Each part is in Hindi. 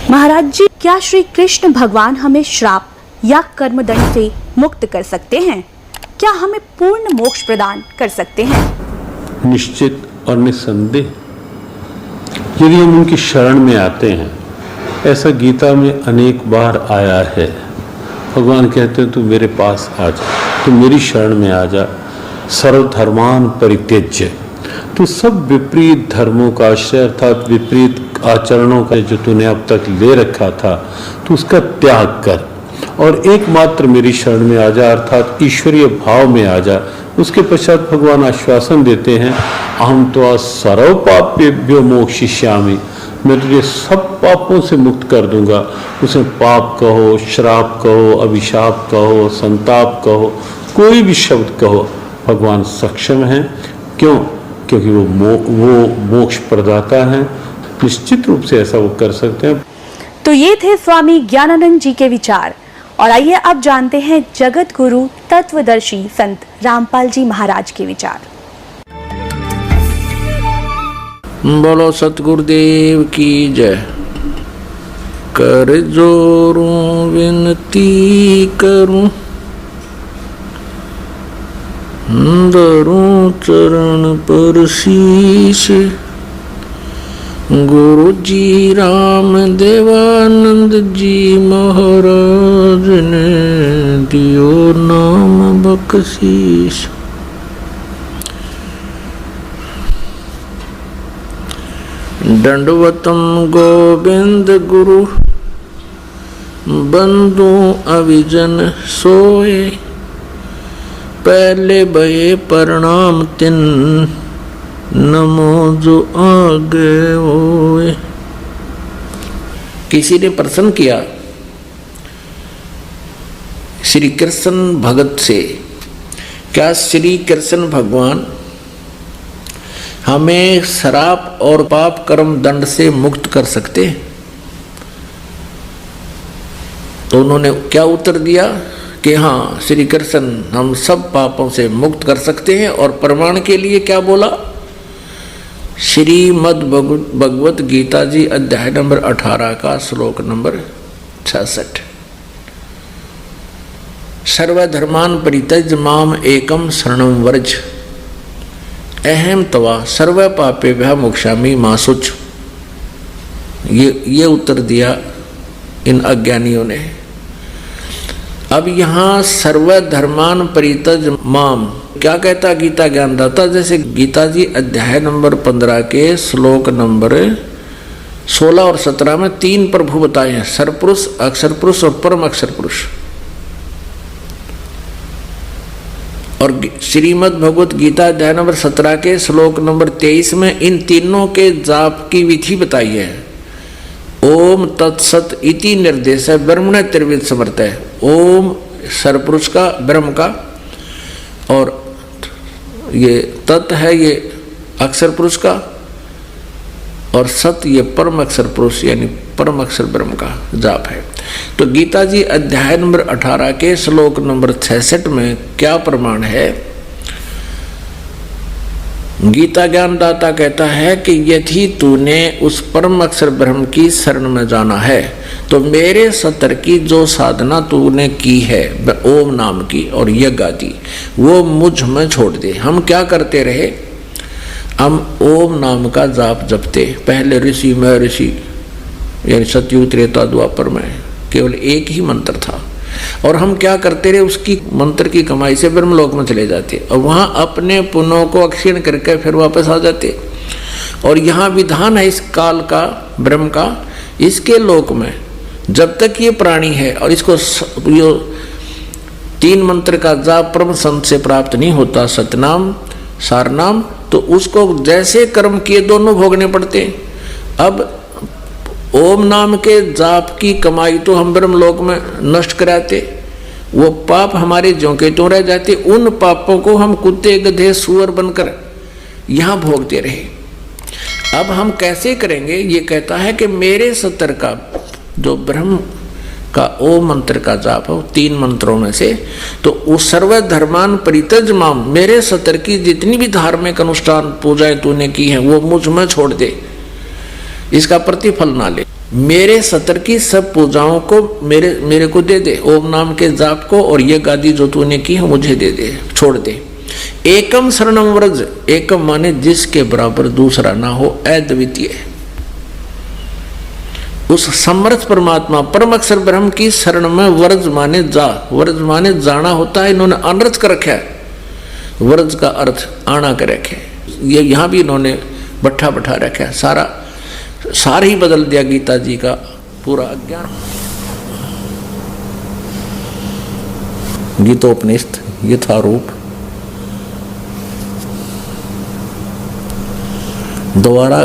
महाराज जी, क्या श्री कृष्ण भगवान हमें श्राप या कर्मदंड से मुक्त कर सकते हैं? क्या हमें पूर्ण मोक्ष प्रदान कर सकते हैं? निश्चित और निस्संदेह यदि हम उनकी शरण में आते हैं। ऐसा गीता में अनेक बार आया है। भगवान कहते हैं तू मेरे पास आ जा, तू मेरी शरण में आ जा। सर्वधर्मान परित्यज्य, तू सब विपरीत धर्मों का आश्रय अर्थात विपरीत आचरणों का जो तूने अब तक ले रखा था, तू उसका त्याग कर और एकमात्र मेरी शरण में आ जा अर्थात ईश्वरीय भाव में आ जा। उसके पश्चात भगवान आश्वासन देते हैं, अहम त्वा सर्व पापेभ्यो मोक्षयिष्यामि, मैं तुझे सब पापों से मुक्त कर दूंगा। उसे पाप कहो, श्राप कहो, अभिशाप कहो, संताप कहो, कोई भी शब्द कहो, भगवान सक्षम हैं। क्यों? क्योंकि वो मोक्ष प्रदाता हैं। निश्चित रूप से ऐसा वो कर सकते हैं। तो ये थे स्वामी ज्ञानानंद जी के विचार। और आइए अब जानते हैं जगत गुरु तत्वदर्शी संत रामपाल जी महाराज के विचार। बोलो सतगुरुदेव की जय। कर जोरूं विनती करूं, धरूं चरण पर शीश, गुरु जी राम देवानंद जी महाराज ने दियो नाम बख्शीश। दंडवतम गोविंद गुरु, बंधु अविजन सोए, पहले भये प्रणाम तिन, नमो जो आगे होए। किसी ने प्रश्न किया श्री कृष्ण भगत से, क्या श्री कृष्ण भगवान हमें श्राप और पाप कर्म दंड से मुक्त कर सकते हैं? तो उन्होंने क्या उत्तर दिया कि हाँ श्री कृष्ण हम सब पापों से मुक्त कर सकते हैं। और प्रमाण के लिए क्या बोला? श्रीमद् भगवत गीता जी अध्याय नंबर 18 का श्लोक नंबर 66। सर्वधर्मान परित्यज्य माम एकम शरणं व्रज, अहम तवा सर्व पापेभ्यः मोक्षामि मा शुच। ये उत्तर दिया इन अज्ञानियों ने। अब यहाँ सर्वधर्मान परित्यज्य माम क्या कहता गीता ज्ञानदाता? जैसे गीता जी अध्याय नंबर 15 के श्लोक नंबर 16 और 17 में 3 प्रभु बताए हैं, सरपुरुष, अक्षर पुरुष और परम अक्षर पुरुष। और श्रीमद् भगवत गीता अध्याय नंबर 17 के श्लोक नंबर 23 में इन तीनों के जाप की विधि बताई है। ओम तत्सत इति निर्देश है, ब्रह्मण त्रिविध समर्थ है। ओम सरपुरुष का, ब्रह्म का, और ये तत् है ये अक्षर पुरुष का, और सत ये परम अक्षर पुरुष यानी परम अक्षर ब्रह्म का जाप है। तो गीता जी अध्याय नंबर 18 के श्लोक नंबर 66 में क्या प्रमाण है? गीता ज्ञानदाता कहता है कि यदि तूने उस परम अक्षर ब्रह्म की शरण में जाना है तो मेरे सतर की जो साधना तूने की है ओम नाम की और यज्ञ आदि, वो मुझ में छोड़ दे। हम क्या करते रहे? हम ओम नाम का जाप जपते। पहले ऋषि में ऋषि यानी सतयुग त्रेता द्वापर में केवल एक ही मंत्र था, और हम क्या करते रहे? उसकी मंत्र की कमाई से ब्रह्मलोक में चले जाते और वहाँ अपने पुण्यों को अक्षीण करके फिर वापस आ जाते। और यहाँ विधान है इस काल का, ब्रह्म का, इसके लोक में जब तक ये प्राणी है और इसको यो 3 मंत्र का जाप परम संत से प्राप्त नहीं होता, सतनाम सारनाम, तो उसको जैसे कर्म किए दोनों भोगने पड़ते। अब ओम नाम के जाप की कमाई तो हम ब्रह्मलोक में नष्ट कराते, वो पाप हमारे ज्यों के त्यों रह जाते। उन पापों को हम कुत्ते गधे सुअर बनकर यहाँ भोगते रहे। अब हम कैसे करेंगे? ये कहता है कि मेरे सतर का जो ब्रह्म का ओम मंत्र का जाप हो 3 मंत्रों में से, तो उस सर्वधर्मान परित्यज्य माम, मेरे सतर की जितनी भी धार्मिक अनुष्ठान पूजाएं तूने की हैं वो मुझ में छोड़ दे, इसका प्रतिफल ना ले। मेरे सतर की सब पूजाओं को मेरे को दे दे, ओम नाम के जाप को, और ये गादी जो तूने की है मुझे दे दे, छोड़ दे। एकम शरणम व्रज, एकम माने जिसके बराबर दूसरा ना हो, अद्वितीय, उस समर्थ परमात्मा परम अक्षर ब्रह्म की शरण में व्रज माने जा, व्रज माने जाना होता है, इन्होंने अनर्थ कर रखा है, व्रज का अर्थ आना कर रखे, ये यहाँ भी इन्होंने बैठा रखा है, सारा ही बदल दिया गीता जी का पूरा अज्ञान। गीतोपनिषद यथारूप द्वारा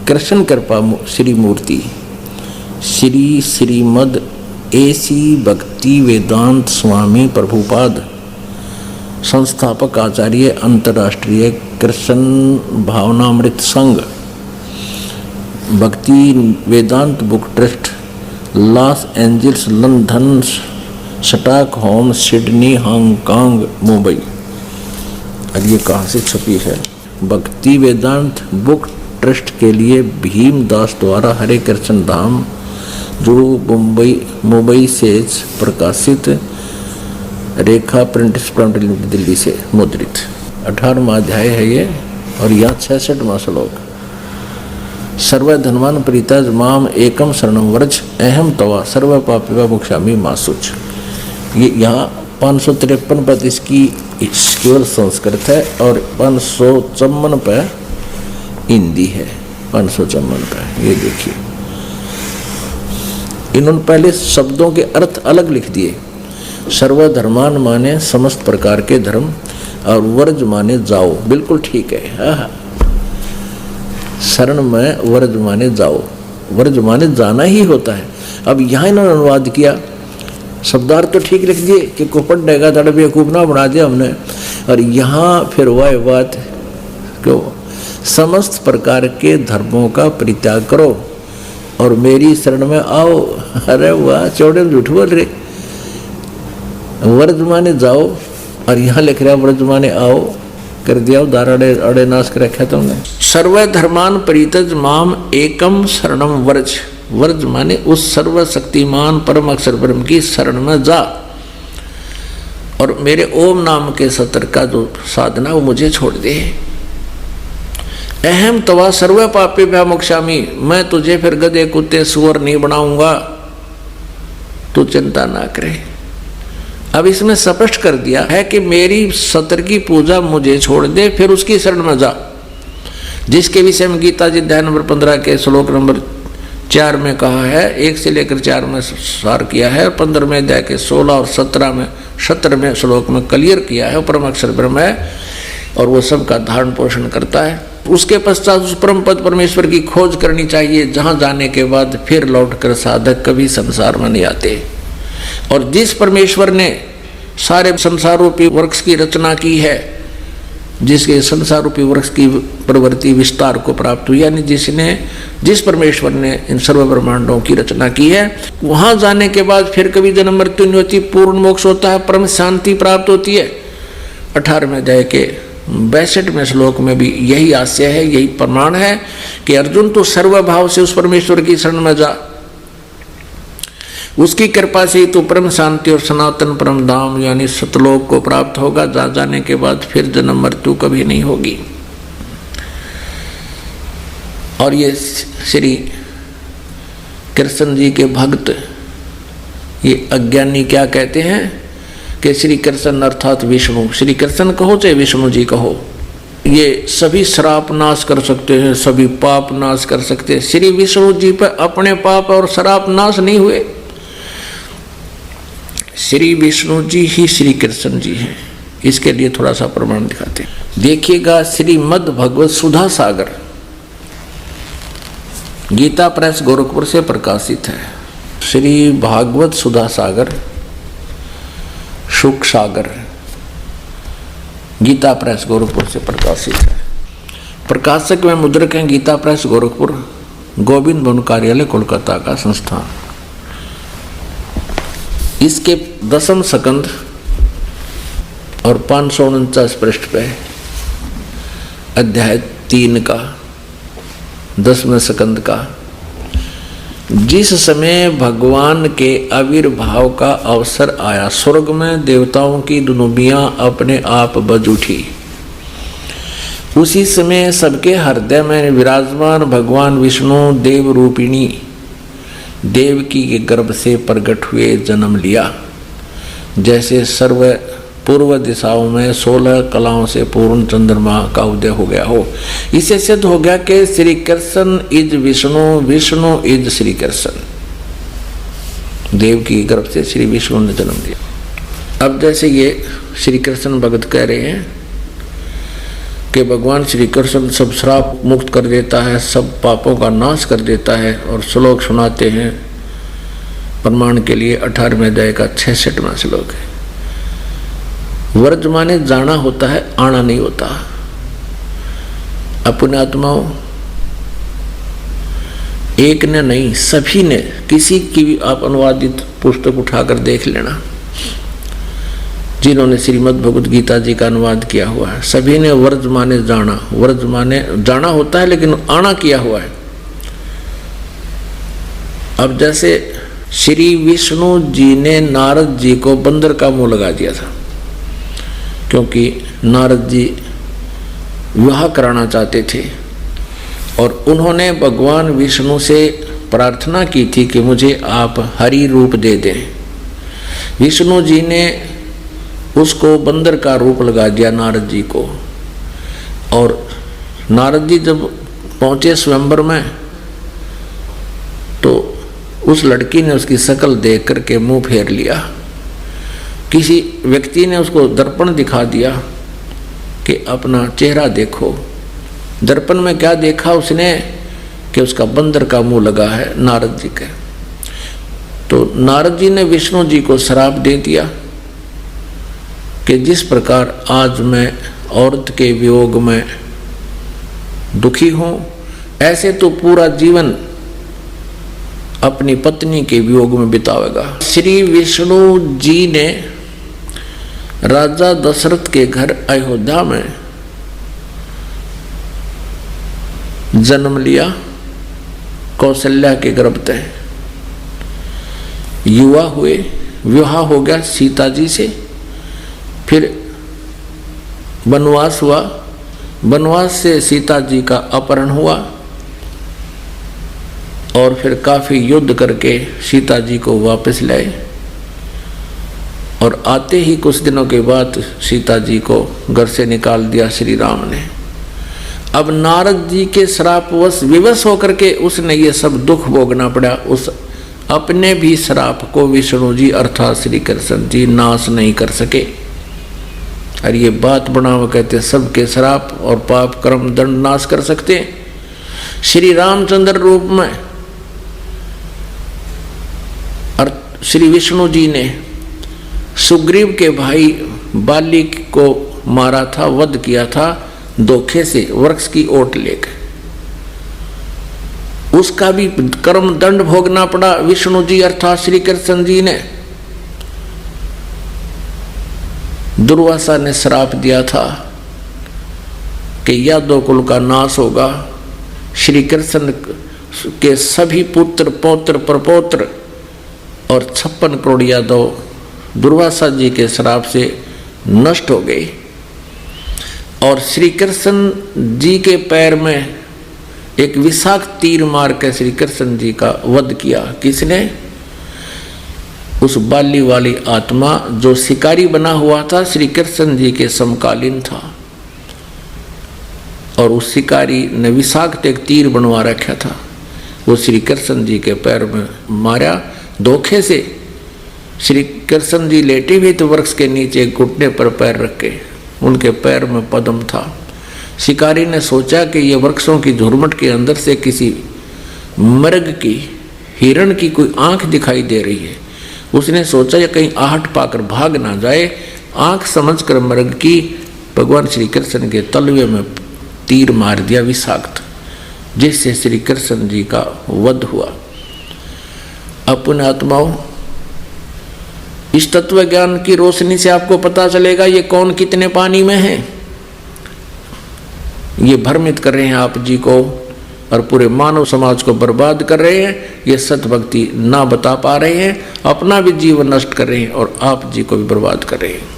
कृष्ण कृपा श्री मूर्ति श्री श्रीमद एसी भक्ति वेदांत स्वामी प्रभुपाद संस्थापक आचार्य अंतर्राष्ट्रीय कृष्ण भावनामृत संघ Bhaktivedanta book trust Los Angeles London Stockholm Sydney Hong Kong Mumbai. अब ये कहाँ से छपी है? भक्ति वेदांत बुक ट्रस्ट के लिए भीमदास द्वारा हरे कृष्ण धाम जो मुंबई से प्रकाशित रेखा प्रिंट दिल्ली से मुद्रित 18वां अध्याय है ये, और यहाँ 66वां श्लोक। सर्व धनवान प्रीतज माम एकम शरणम व्रज अहम तवा सर्व पापिवा मुक्षामि मासुच। ये यहाँ 553 पद इसकी केवल संस्कृत है और 554 पे हिंदी है। 554 पे ये देखिए, इन्होंने पहले शब्दों के अर्थ अलग लिख दिए। सर्वधर्मान माने समस्त प्रकार के धर्म, और वर्ज माने जाओ, बिल्कुल ठीक है। शरण में वर्ज माने जाओ, वर्ज माने जाना ही होता है। अब यहाँ इन्होंने अनुवाद किया, शब्दार्थ तो ठीक लिख दिए कि कुपट डेगा तड़ बेवकूफ ना बना दिया हमने, और यहाँ फिर वह बात क्यों, समस्त प्रकार के धर्मों का परित्याग करो और मेरी शरण में आओ। अरे वाह, चौड़े झूठ बोल रहे। वर्ज माने जाओ, और यहाँ लिख रहा वर्ज माने आओ, कर दिया उदार अड़े नाश कर रखा तुमने। सर्व धर्मान परितज माम एकम शरणम वर्ज, वर्ज माने उस सर्वशक्तिमान परम अक्षर ब्रह्म की शरण में जा, और मेरे ओम नाम के सत्र का जो साधना वो मुझे छोड़ दे। अहम तवा सर्व पापे भ्या मोक्षामि, मैं तुझे फिर गधे कुत्ते सुअर नहीं बनाऊंगा, तू चिंता ना करे। अब इसमें स्पष्ट कर दिया है कि मेरी सत्र की पूजा मुझे छोड़ दे, फिर उसकी शरण में जा, जिसके विषय में गीता जी अध्याय नंबर 15 के श्लोक नंबर 4 में कहा है, 1 से लेकर 4 में सार किया है, और 15वें अध्याय के 16 और 17वें श्लोक में क्लियर किया है। परम अक्षर ब्रह्म है और वो सबका धारण पोषण करता है। उसके पश्चात उस परम पद परमेश्वर की खोज करनी चाहिए, जहाँ जाने के बाद फिर लौटकर साधक कभी संसार में नहीं आते। और जिस परमेश्वर ने सारे संसार रूपी वृक्ष की रचना की है, जिसके संसार रूपी वृक्ष की प्रवृत्ति विस्तार को प्राप्त हुई, यानी जिस परमेश्वर ने इन सर्व ब्रह्मांडों की रचना की है, वहां जाने के बाद फिर कभी जन्म मृत्यु नहीं होती, पूर्ण मोक्ष होता है, परम शांति प्राप्त होती है। 18वें अध्याय के 62वें श्लोक में भी यही आशय है, यही प्रमाण है कि अर्जुन तो सर्वभाव से उस परमेश्वर की शरण में जा, उसकी कृपा से ही तो परम शांति और सनातन परम धाम यानी सतलोक को प्राप्त होगा। जा जाने के बाद फिर जन्म मृत्यु कभी नहीं होगी। और ये श्री कृष्ण जी के भक्त, ये अज्ञानी क्या कहते हैं कि श्री कृष्ण अर्थात विष्णु, श्री कृष्ण कहो चाहे विष्णु जी कहो, ये सभी श्राप नाश कर सकते हैं, सभी पाप नाश कर सकते हैं। श्री विष्णु जी पर अपने पाप और श्राप नाश नहीं हुए। श्री विष्णु जी ही श्री कृष्ण जी हैं। इसके लिए थोड़ा सा प्रमाण दिखाते हैं। देखिएगा, श्रीमद् भगवत सुधा सागर गीता प्रेस गोरखपुर से प्रकाशित है। श्री भागवत सुधा सागर सुख सागर गीता प्रेस गोरखपुर से प्रकाशित है। प्रकाशक में मुद्रक हैं गीता प्रेस गोरखपुर, गोविंद भवन कार्यालय कोलकाता का संस्थान। इसके 10वें स्कंद और 549 पृष्ठ पे अध्याय 3 का 10वें स्कंद का जिस समय भगवान के आविर्भाव का अवसर आया, स्वर्ग में देवताओं की दुनुबियां अपने आप बज उठी। उसी समय सबके हृदय में विराजमान भगवान विष्णु देव रूपिणी देवकी के गर्भ से प्रकट हुए जन्म लिया। जैसे सर्व पूर्व दिशाओं में 16 कलाओं से पूर्ण चंद्रमा का उदय हो गया हो। इससे सिद्ध हो गया कि श्री कृष्ण इज विष्णु, विष्णु इज श्री कृष्ण। देव की गर्भ से श्री विष्णु ने जन्म लिया। अब जैसे ये श्री कृष्ण भगत कह रहे हैं कि भगवान श्री कृष्ण सब श्राप मुक्त कर देता है, सब पापों का नाश कर देता है, और श्लोक सुनाते हैं प्रमाण के लिए। 18वें अध्याय का 66वां श्लोक है। व्रज माने जाना होता है, आना नहीं होता। अपने आत्माओं, एक ने नहीं सभी ने, किसी की भी आप अनुवादित पुस्तक उठाकर देख लेना जिन्होंने श्रीमद् भगवद गीता जी का अनुवाद किया हुआ है, सभी ने व्रज माने जाना, व्रज माने जाना होता है लेकिन आना किया हुआ है। अब जैसे श्री विष्णु जी ने नारद जी को बंदर का मुंह लगा दिया था, क्योंकि नारद जी विवाह कराना चाहते थे और उन्होंने भगवान विष्णु से प्रार्थना की थी कि मुझे आप हरि रूप दे दें। विष्णु जी ने उसको बंदर का रूप लगा दिया नारद जी को, और नारद जी जब पहुंचे स्वयंवर में तो उस लड़की ने उसकी शक्ल देख करके मुंह फेर लिया। किसी व्यक्ति ने उसको दर्पण दिखा दिया कि अपना चेहरा देखो। दर्पण में क्या देखा उसने कि उसका बंदर का मुंह लगा है नारद जी के। तो नारद जी ने विष्णु जी को श्राप दे दिया कि जिस प्रकार आज मैं औरत के वियोग में दुखी हूं, ऐसे तो पूरा जीवन अपनी पत्नी के वियोग में बितावेगा। श्री विष्णु जी ने राजा दशरथ के घर अयोध्या में जन्म लिया, कौशल्या के गर्भ से। युवा हुए, विवाह हो गया सीता जी से, फिर वनवास हुआ, वनवास से सीता जी का अपहरण हुआ और फिर काफी युद्ध करके सीता जी को वापस लाए, और आते ही कुछ दिनों के बाद सीता जी को घर से निकाल दिया श्री राम ने। अब नारद जी के श्रापवश विवश होकर के उसने ये सब दुख भोगना पड़ा। उस अपने भी श्राप को विष्णु जी अर्थात श्री कृष्ण जी नाश नहीं कर सके। और ये बात बनाओ कहते सबके श्राप और पाप कर्म दंड नाश कर सकते। श्री रामचंद्र रूप में और श्री विष्णु जी ने सुग्रीव के भाई बाली को मारा था, वध किया था धोखे से वृक्ष की ओट लेकर। उसका भी कर्म दंड भोगना पड़ा विष्णु जी अर्थात श्री कृष्ण जी ने। दुर्वासा ने श्राप दिया था कि यादव कुल का नाश होगा। श्री कृष्ण के सभी पुत्र पौत्र प्रपौत्र और 56 करोड़ यादव दुर्वासा जी के श्राप से नष्ट हो गए। और श्री कृष्ण जी के पैर में एक विषाक्त तीर मार के श्री कृष्ण जी का वध किया। किसने? उस बाली वाली आत्मा जो शिकारी बना हुआ था, श्री कृष्ण जी के समकालीन था, और उस शिकारी ने विषाक्त एक तीर बनवा रखा था, वो श्री कृष्ण जी के पैर में मारा धोखे से। श्री कृष्ण जी लेटे भी तो वृक्ष के नीचे घुटने पर पैर रख के, उनके पैर में पद्म था। शिकारी ने सोचा कि ये वृक्षों की झुरमुट के अंदर से किसी मृग की, हिरण की कोई आंख दिखाई दे रही है। उसने सोचा ये कहीं आहट पाकर भाग ना जाए। आंख समझकर मृग की भगवान श्री कृष्ण के तलवे में तीर मार दिया विषाक्त, जिससे श्री कृष्ण जी का वध हुआ। अपने आत्माओं, इस तत्व ज्ञान की रोशनी से आपको पता चलेगा ये कौन कितने पानी में है। ये भ्रमित कर रहे हैं आप जी को और पूरे मानव समाज को बर्बाद कर रहे हैं। ये सत भक्ति ना बता पा रहे हैं, अपना भी जीवन नष्ट कर रहे हैं और आप जी को भी बर्बाद कर रहे हैं।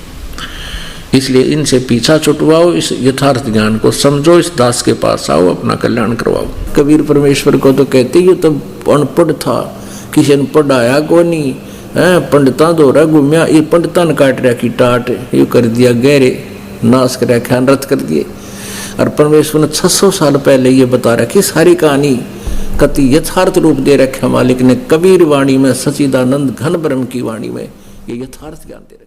इसलिए इनसे पीछा छुटवाओ, इस यथार्थ ज्ञान को समझो, इस दास के पास आओ, अपना कल्याण करवाओ। कबीर परमेश्वर को तो कहते ही तो अनपढ़ था, किसी ने पढ़ाया को नहीं है, पंडिता दोहरा घूमिया, ये पंडिता ने काट रहा की टाट, ये कर दिया गहरे, नाश कर रखा, अनर्थ कर दिए। और परमेश्वर ने 600 साल पहले ये बता रखी सारी कहानी, कति यथार्थ रूप दे रखा मालिक ने कबीर वाणी में, सच्चिदानंद घन ब्रह्म की वाणी में ये यथार्थ ज्ञान दे